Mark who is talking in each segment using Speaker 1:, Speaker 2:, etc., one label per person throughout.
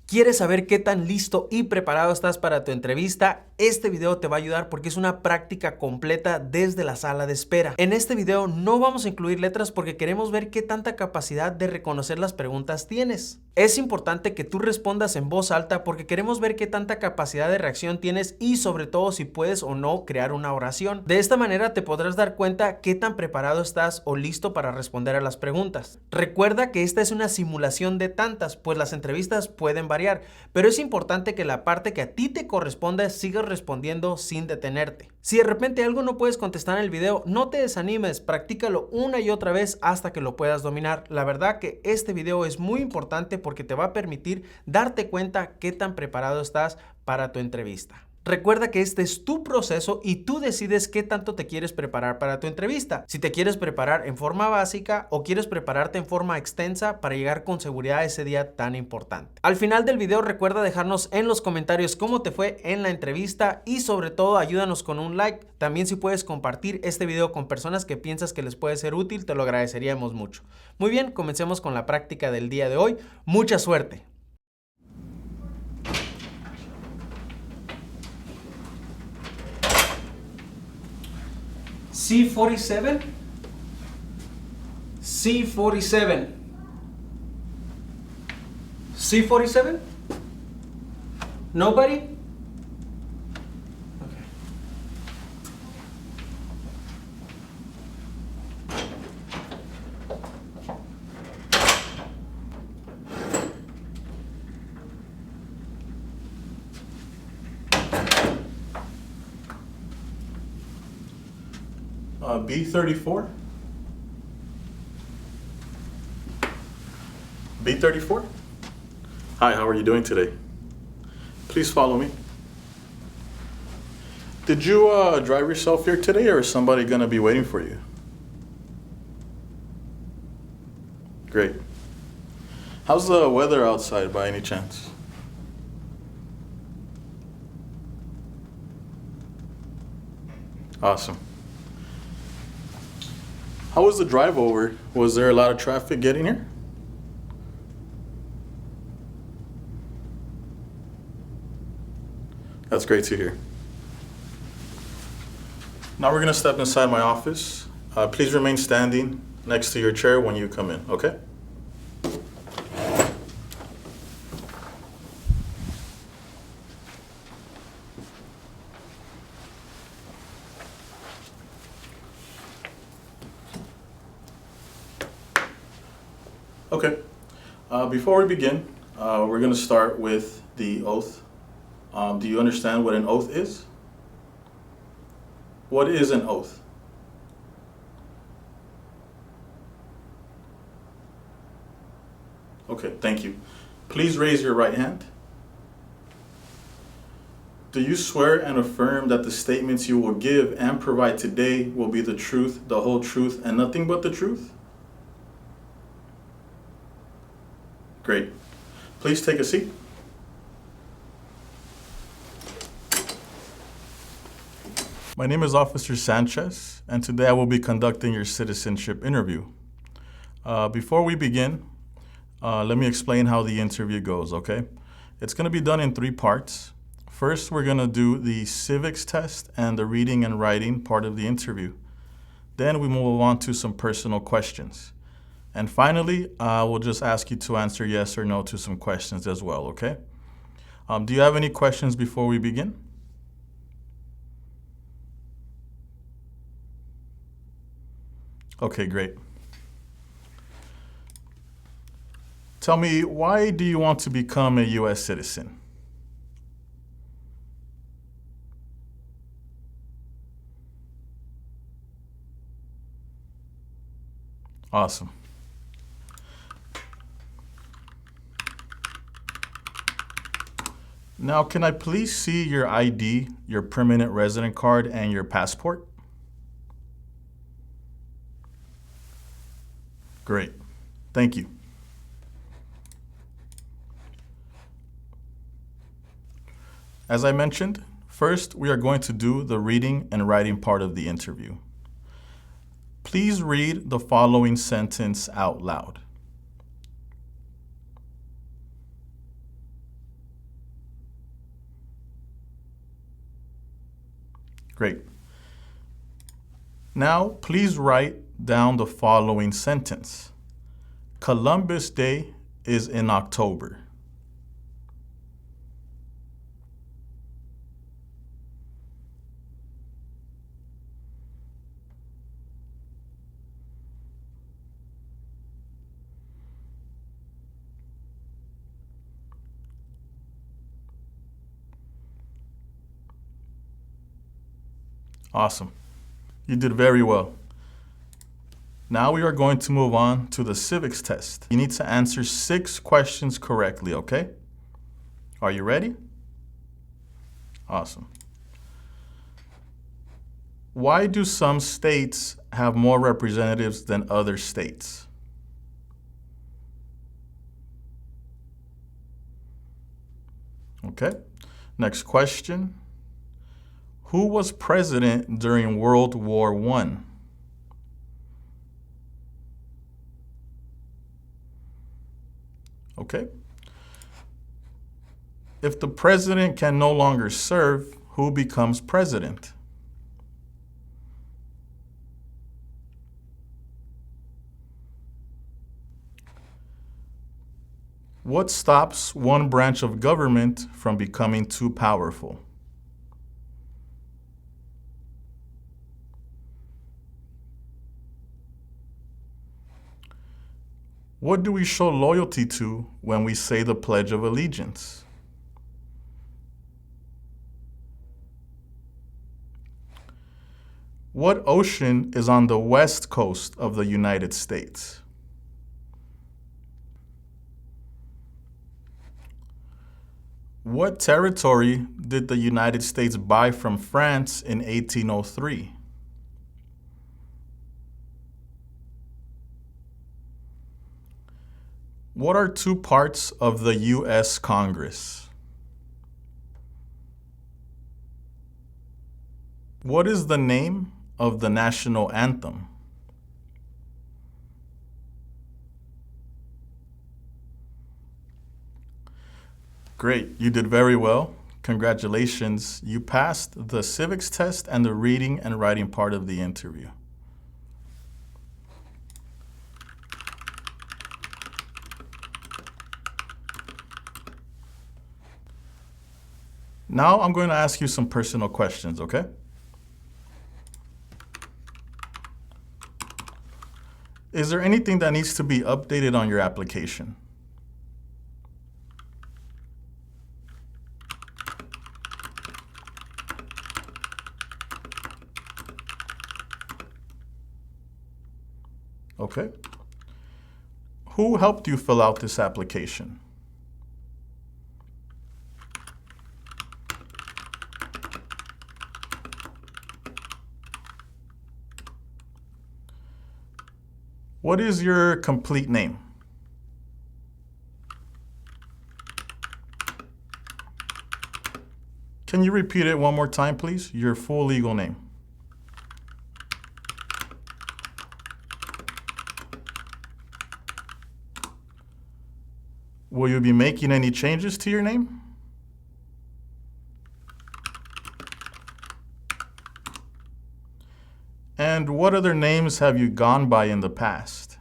Speaker 1: ¿Quieres saber qué tan listo y preparado estás para tu entrevista? Este video te va a ayudar porque es una práctica completa desde la sala de espera. En este video no vamos a incluir letras porque queremos ver qué tanta capacidad de reconocer las preguntas tienes. Es importante que tú respondas en voz alta porque queremos ver qué tanta capacidad de reacción tienes y sobre todo si puedes o no crear una oración. De esta manera te podrás dar cuenta qué tan preparado estás o listo para responder a las preguntas. Recuerda que esta es una simulación de tantas, pues las entrevistas pueden variar, pero es importante que la parte que a ti te corresponda sigas respondiendo sin detenerte. Si de repente algo no puedes contestar en el video, no te desanimes, practícalo una y otra vez hasta que lo puedas dominar. La verdad que este video es muy importante porque te va a permitir darte cuenta qué tan preparado estás para tu entrevista. Recuerda que este es tu proceso y tú decides qué tanto te quieres preparar para tu entrevista. Si te quieres preparar en forma básica o quieres prepararte en forma extensa para llegar con seguridad a ese día tan importante. Al final del video recuerda dejarnos en los comentarios cómo te fue en la entrevista y sobre todo ayúdanos con un like. También si puedes compartir este video con personas que piensas que les puede ser útil, te lo agradeceríamos mucho. Muy bien, comencemos con la práctica del día de hoy. Mucha suerte. C47? C47. C47? Nobody? Okay.
Speaker 2: B34? B34? Hi, how are you doing today? Please follow me. Did you drive yourself here today, or is somebody going to be waiting for you? Great. How's the weather outside by any chance? Awesome. How was the drive over? Was there a lot of traffic getting here? That's great to hear. Now we're going to step inside my office. Please remain standing next to your chair when you come in, okay? Okay. Before we begin, we're going to start with the oath. Do you understand what an oath is? What is an oath? Okay, thank you. Please raise your right hand. Do you swear and affirm that the statements you will give and provide today will be the truth, the whole truth, and nothing but the truth? Great. Please take a seat. My name is Officer Sanchez, and today I will be conducting your citizenship interview. Before we begin, let me explain how the interview goes, okay? It's going to be done in 3 parts. First, we're going to do the civics test and the reading and writing part of the interview. Then we move on to some personal questions. And finally, we'll just ask you to answer yes or no to some questions as well, okay? Do you have any questions before we begin? Okay, great. Tell me, why do you want to become a U.S. citizen? Awesome. Now, can I please see your ID, your permanent resident card, and your passport? Great. Thank you. As I mentioned, first we are going to do the reading and writing part of the interview. Please read the following sentence out loud. Great. Now, please write down the following sentence. Columbus Day is in October. Awesome. You did very well. Now we are going to move on to the civics test. You need to answer 6 questions correctly, okay? Are you ready? Awesome. Why do some states have more representatives than other states? Okay. Next question. Who was president during World War I? Okay. If the president can no longer serve, who becomes president? What stops one branch of government from becoming too powerful? What do we show loyalty to when we say the Pledge of Allegiance? What ocean is on the west coast of the United States? What territory did the United States buy from France in 1803? What are 2 parts of the U.S. Congress? What is the name of the national anthem? Great, you did very well. Congratulations, you passed the civics test and the reading and writing part of the interview. Now I'm going to ask you some personal questions, okay? Is there anything that needs to be updated on your application? Okay. Who helped you fill out this application? What is your complete name? Can you repeat it one more time, please? Your full legal name. Will you be making any changes to your name? And what other names have you gone by in the past?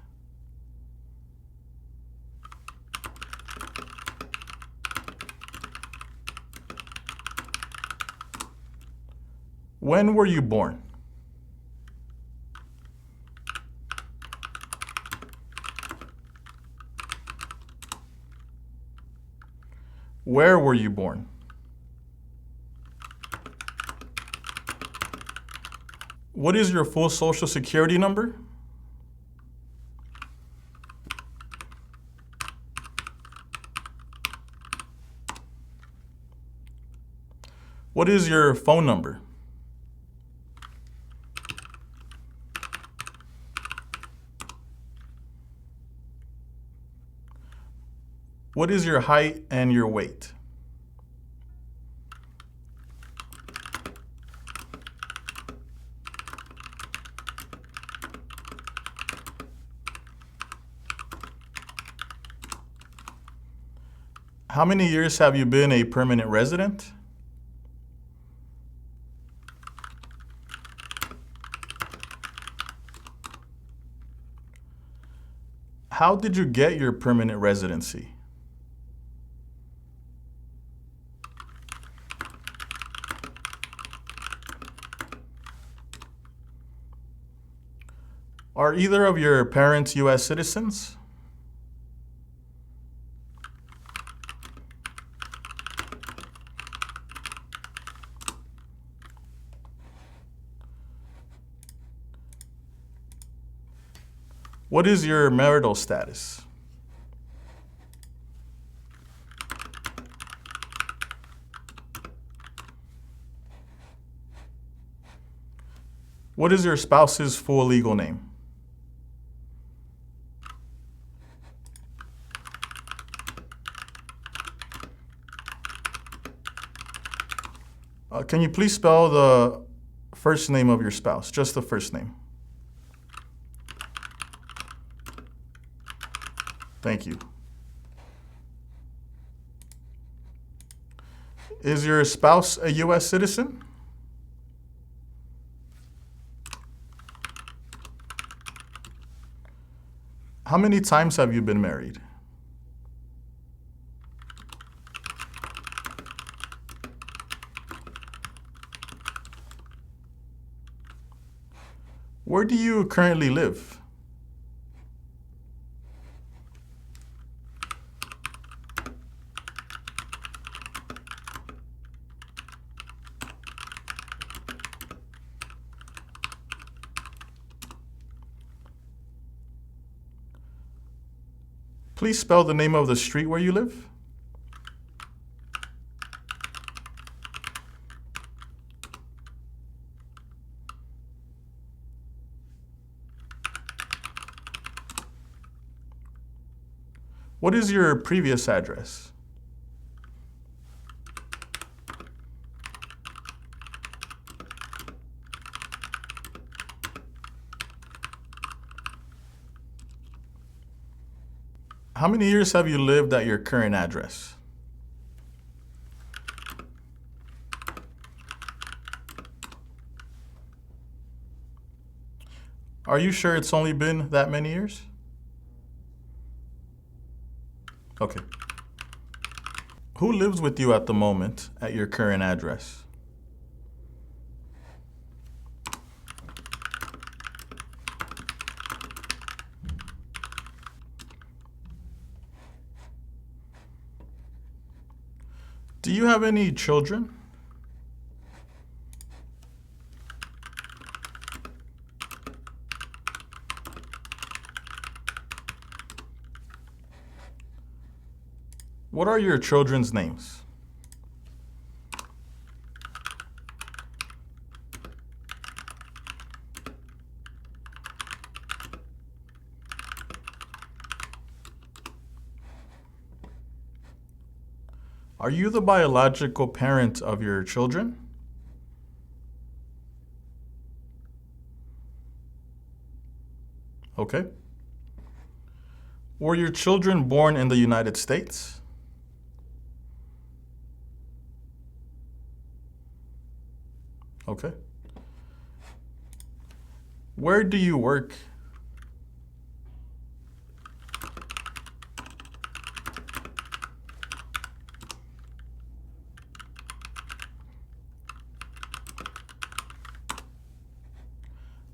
Speaker 2: When were you born? Where were you born? What is your full social security number? What is your phone number? What is your height and your weight? How many years have you been a permanent resident? How did you get your permanent residency? Are either of your parents U.S. citizens? What is your marital status? What is your spouse's full legal name? Can you please spell the first name of your spouse, just the first name? Thank you. Is your spouse a U.S. citizen? How many times have you been married? Where do you currently live? Please spell the name of the street where you live. What is your previous address? How many years have you lived at your current address? Are you sure it's only been that many years? Okay. Who lives with you at the moment at your current address? Do you have any children? What are your children's names? Are you the biological parent of your children? Okay. Were your children born in the United States? Okay. Where do you work?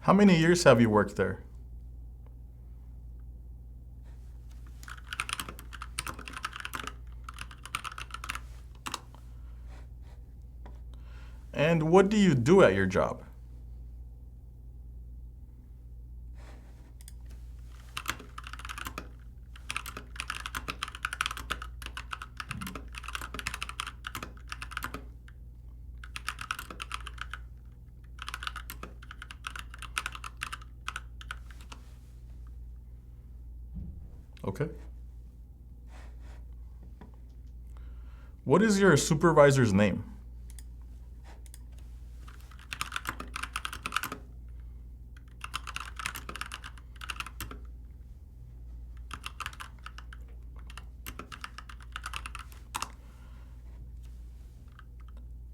Speaker 2: How many years have you worked there? And what do you do at your job? Okay. What is your supervisor's name?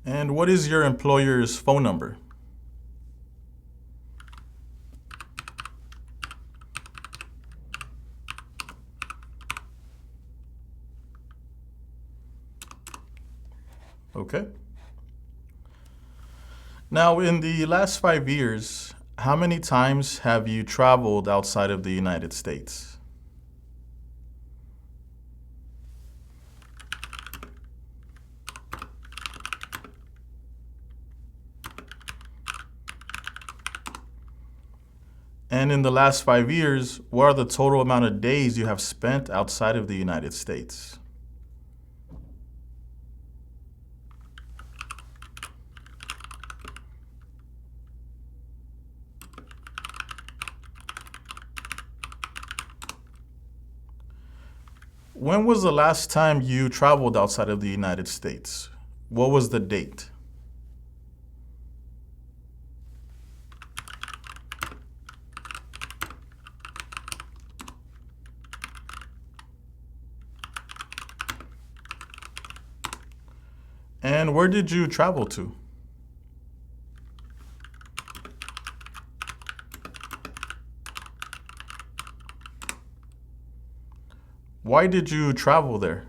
Speaker 2: And what is your employer's phone number? Okay? Now, in the last 5 years, how many times have you traveled outside of the United States? And in the last 5 years, what are the total amount of days you have spent outside of the United States? When was the last time you traveled outside of the United States? What was the date? And where did you travel to? Why did you travel there?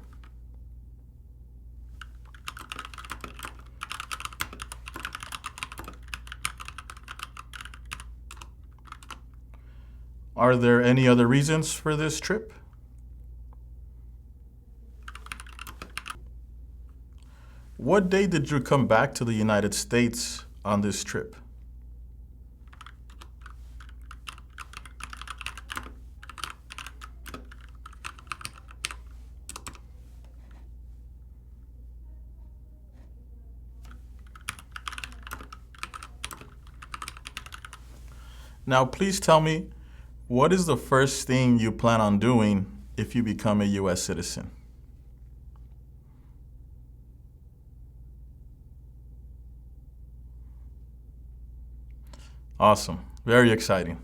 Speaker 2: Are there any other reasons for this trip? What day did you come back to the United States on this trip? Now, please tell me, what is the first thing you plan on doing if you become a U.S. citizen? Awesome. Very exciting.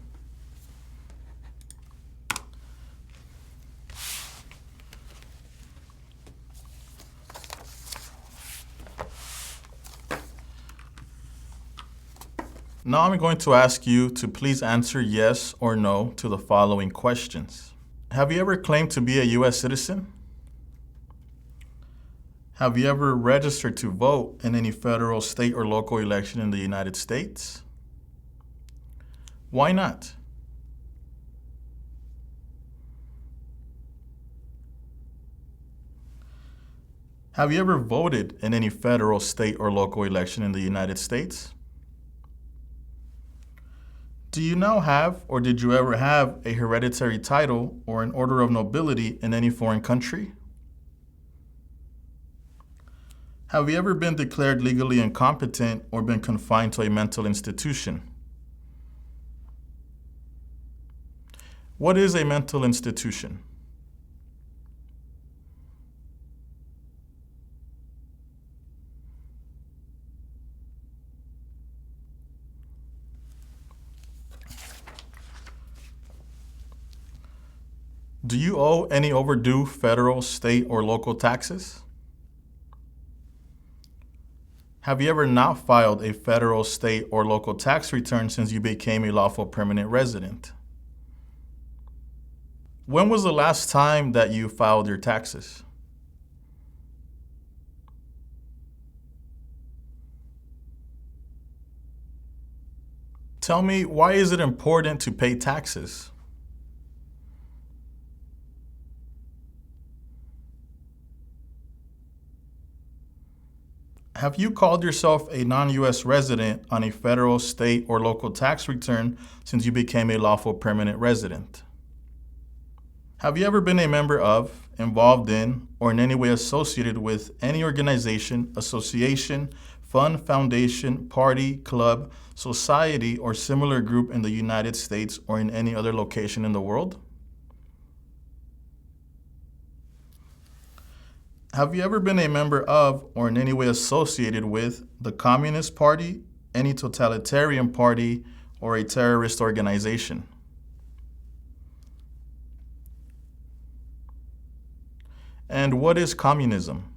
Speaker 2: Now I'm going to ask you to please answer yes or no to the following questions. Have you ever claimed to be a U.S. citizen? Have you ever registered to vote in any federal, state, or local election in the United States? Why not? Have you ever voted in any federal, state, or local election in the United States? Do you now have, or did you ever have, a hereditary title or an order of nobility in any foreign country? Have you ever been declared legally incompetent or been confined to a mental institution? What is a mental institution? Do you owe any overdue federal, state, or local taxes? Have you ever not filed a federal, state, or local tax return since you became a lawful permanent resident? When was the last time that you filed your taxes? Tell me, why is it important to pay taxes? Have you called yourself a non-U.S. resident on a federal, state, or local tax return since you became a lawful permanent resident? Have you ever been a member of, involved in, or in any way associated with any organization, association, fund, foundation, party, club, society, or similar group in the United States or in any other location in the world? Have you ever been a member of or in any way associated with the Communist Party, any totalitarian party, or a terrorist organization? And what is communism?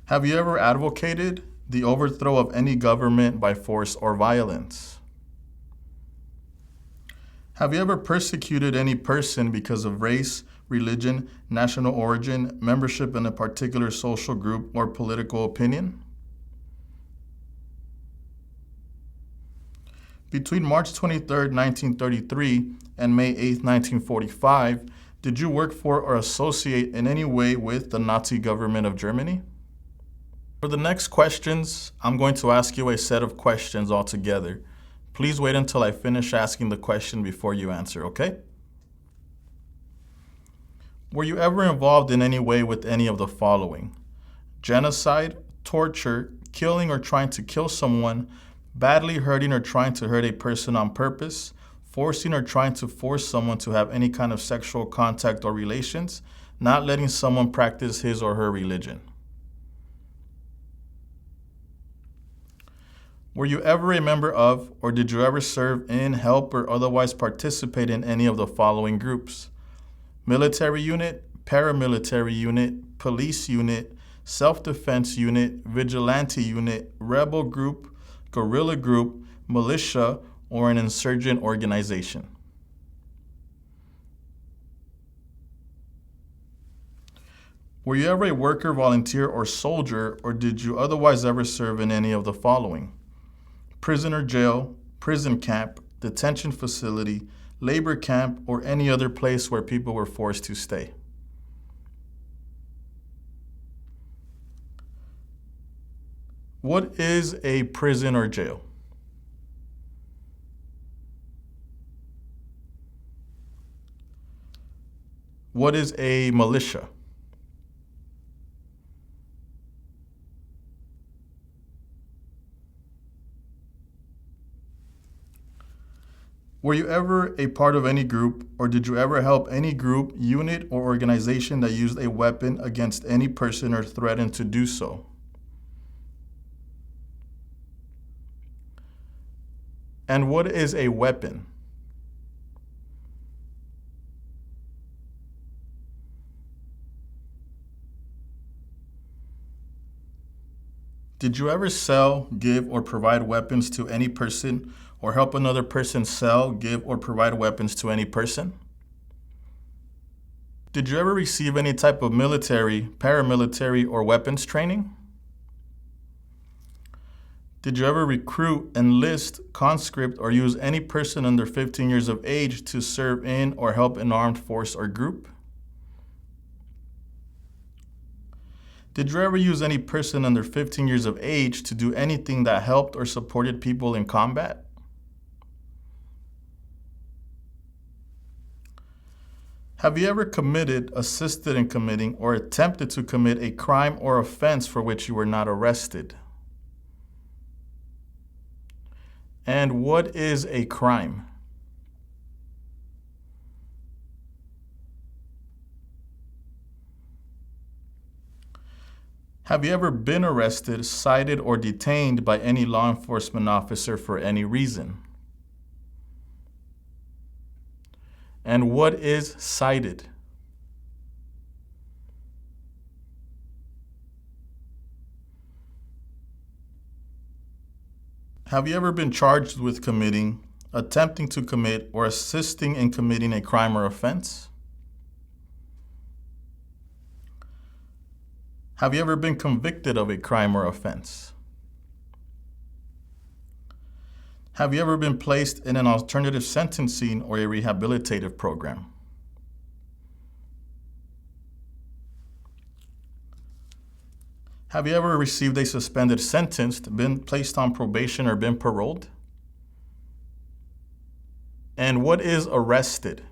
Speaker 2: Have you ever advocated the overthrow of any government by force or violence? Have you ever persecuted any person because of race, religion, national origin, membership in a particular social group, or political opinion? Between March 23, 1933 and May 8, 1945, did you work for or associate in any way with the Nazi government of Germany? For the next questions, I'm going to ask you a set of questions altogether. Please wait until I finish asking the question before you answer, okay? Were you ever involved in any way with any of the following? Genocide, torture, killing or trying to kill someone, badly hurting or trying to hurt a person on purpose, forcing or trying to force someone to have any kind of sexual contact or relations, not letting someone practice his or her religion. Were you ever a member of, or did you ever serve in, help, or otherwise participate in any of the following groups? Military unit, paramilitary unit, police unit, self-defense unit, vigilante unit, rebel group, guerrilla group, militia, or an insurgent organization. Were you ever a worker, volunteer, or soldier, or did you otherwise ever serve in any of the following? Prison or jail, prison camp, detention facility, labor camp, or any other place where people were forced to stay. What is a prison or jail? What is a militia? Were you ever a part of any group, or did you ever help any group, unit, or organization that used a weapon against any person or threatened to do so? And what is a weapon? Did you ever sell, give, or provide weapons to any person, or help another person sell, give, or provide weapons to any person? Did you ever receive any type of military, paramilitary, or weapons training? Did you ever recruit, enlist, conscript, or use any person under 15 years of age to serve in or help an armed force or group? Did you ever use any person under 15 years of age to do anything that helped or supported people in combat? Have you ever committed, assisted in committing, or attempted to commit a crime or offense for which you were not arrested? And what is a crime? Have you ever been arrested, cited, or detained by any law enforcement officer for any reason? And what is cited? Have you ever been charged with committing, attempting to commit, or assisting in committing a crime or offense? Have you ever been convicted of a crime or offense? Have you ever been placed in an alternative sentencing or a rehabilitative program? Have you ever received a suspended sentence, been placed on probation, or been paroled? And what is arrested?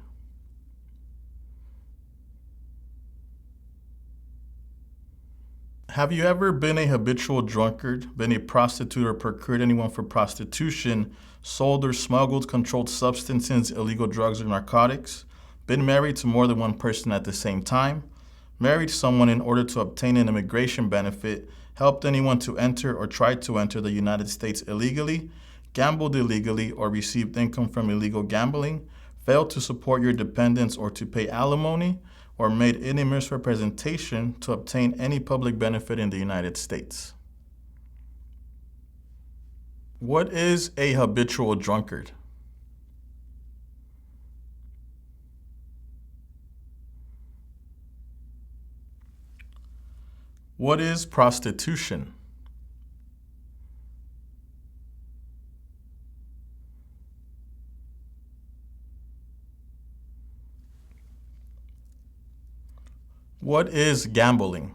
Speaker 2: Have you ever been a habitual drunkard, been a prostitute, or procured anyone for prostitution, sold or smuggled controlled substances, illegal drugs, or narcotics, been married to more than one person at the same time, married someone in order to obtain an immigration benefit, helped anyone to enter or tried to enter the United States illegally, gambled illegally, or received income from illegal gambling, failed to support your dependents or to pay alimony, or made any misrepresentation to obtain any public benefit in the United States? What is a habitual drunkard? What is prostitution? What is gambling?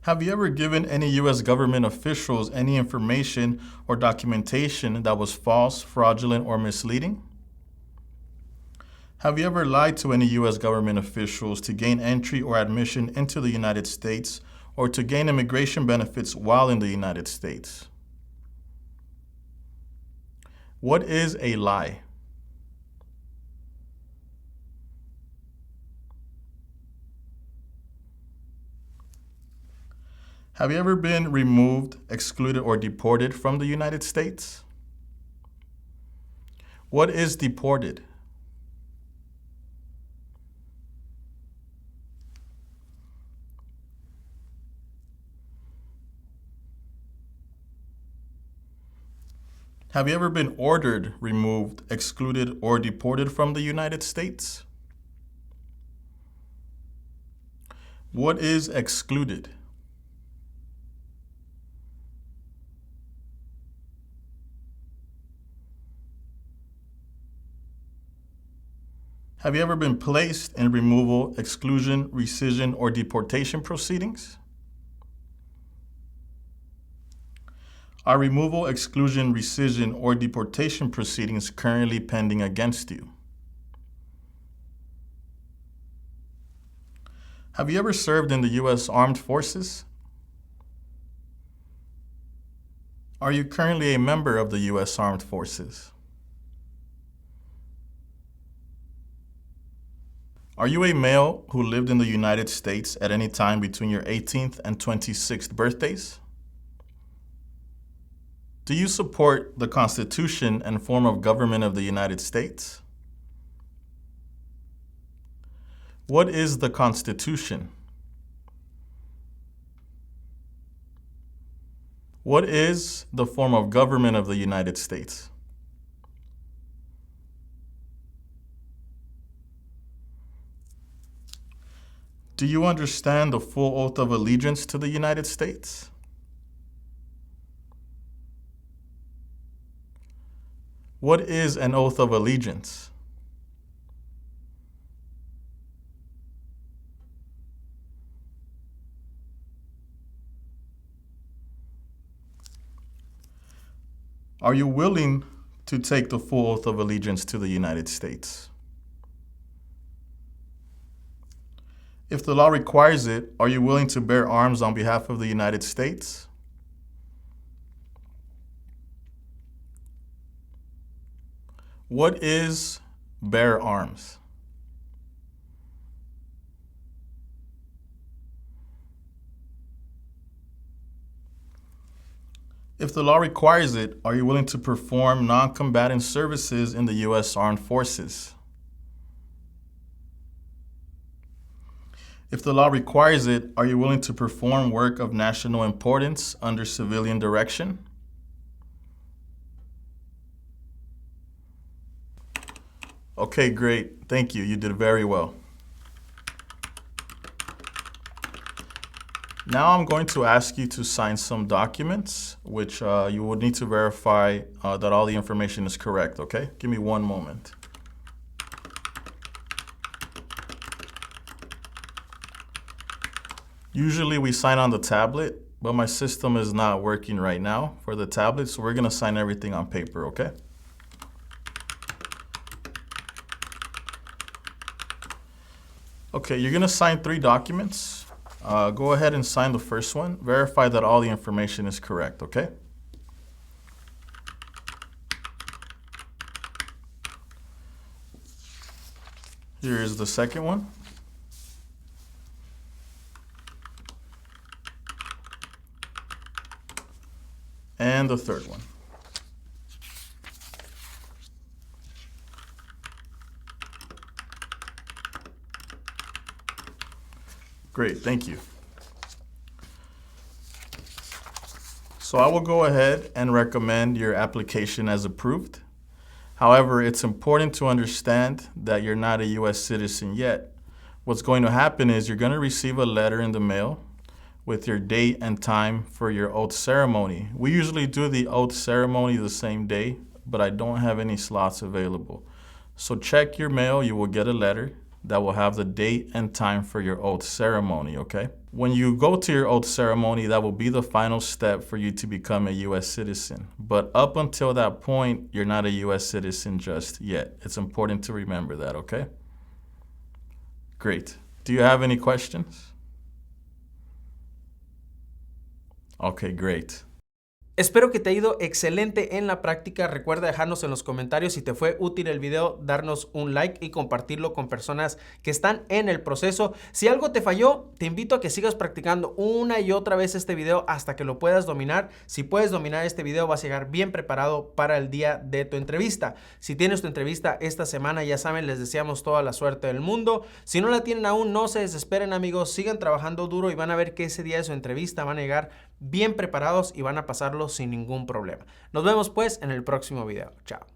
Speaker 2: Have you ever given any U.S. government officials any information or documentation that was false, fraudulent, or misleading? Have you ever lied to any U.S. government officials to gain entry or admission into the United States or to gain immigration benefits while in the United States? What is a lie? Have you ever been removed, excluded, or deported from the United States? What is deported? Have you ever been ordered, removed, excluded, or deported from the United States? What is excluded? Have you ever been placed in removal, exclusion, rescission, or deportation proceedings? Are removal, exclusion, rescission, or deportation proceedings currently pending against you? Have you ever served in the U.S. Armed Forces? Are you currently a member of the U.S. Armed Forces? Are you a male who lived in the United States at any time between your 18th and 26th birthdays? Do you support the Constitution and form of government of the United States? What is the Constitution? What is the form of government of the United States? Do you understand the full oath of allegiance to the United States? What is an oath of allegiance? Are you willing to take the full oath of allegiance to the United States? If the law requires it, are you willing to bear arms on behalf of the United States? What is bear arms? If the law requires it, are you willing to perform non-combatant services in the U.S. Armed Forces? If the law requires it, are you willing to perform work of national importance under civilian direction? Okay, great. Thank you. You did very well. Now I'm going to ask you to sign some documents, which you would need to verify that all the information is correct, okay? Give me one moment. Usually we sign on the tablet, but my system is not working right now for the tablet, so we're gonna sign everything on paper, okay? Okay, you're gonna sign 3 documents. Go ahead and sign the first one. Verify that all the information is correct, okay? Here is the second one. And the third one. Great, thank you. So I will go ahead and recommend your application as approved. However, it's important to understand that you're not a U.S. citizen yet. What's going to happen is you're going to receive a letter in the mail with your date and time for your oath ceremony. We usually do the oath ceremony the same day, but I don't have any slots available. So check your mail, you will get a letter that will have the date and time for your oath ceremony, okay? When you go to your oath ceremony, that will be the final step for you to become a U.S. citizen. But up until that point, you're not a U.S. citizen just yet. It's important to remember that, okay? Great. Do you have any questions? Okay, great.
Speaker 1: Espero que te haya ido excelente en la práctica. Recuerda dejarnos en los comentarios si te fue útil el video, darnos un like y compartirlo con personas que están en el proceso. Si algo te falló, te invito a que sigas practicando una y otra vez este video hasta que lo puedas dominar. Si puedes dominar este video, vas a llegar bien preparado para el día de tu entrevista. Si tienes tu entrevista esta semana, ya saben, les deseamos toda la suerte del mundo. Si no la tienen aún, no se desesperen, amigos. Sigan trabajando duro y van a ver que ese día de su entrevista van a llegar bien preparados y van a pasarlo sin ningún problema. Nos vemos pues en el próximo video. Chao.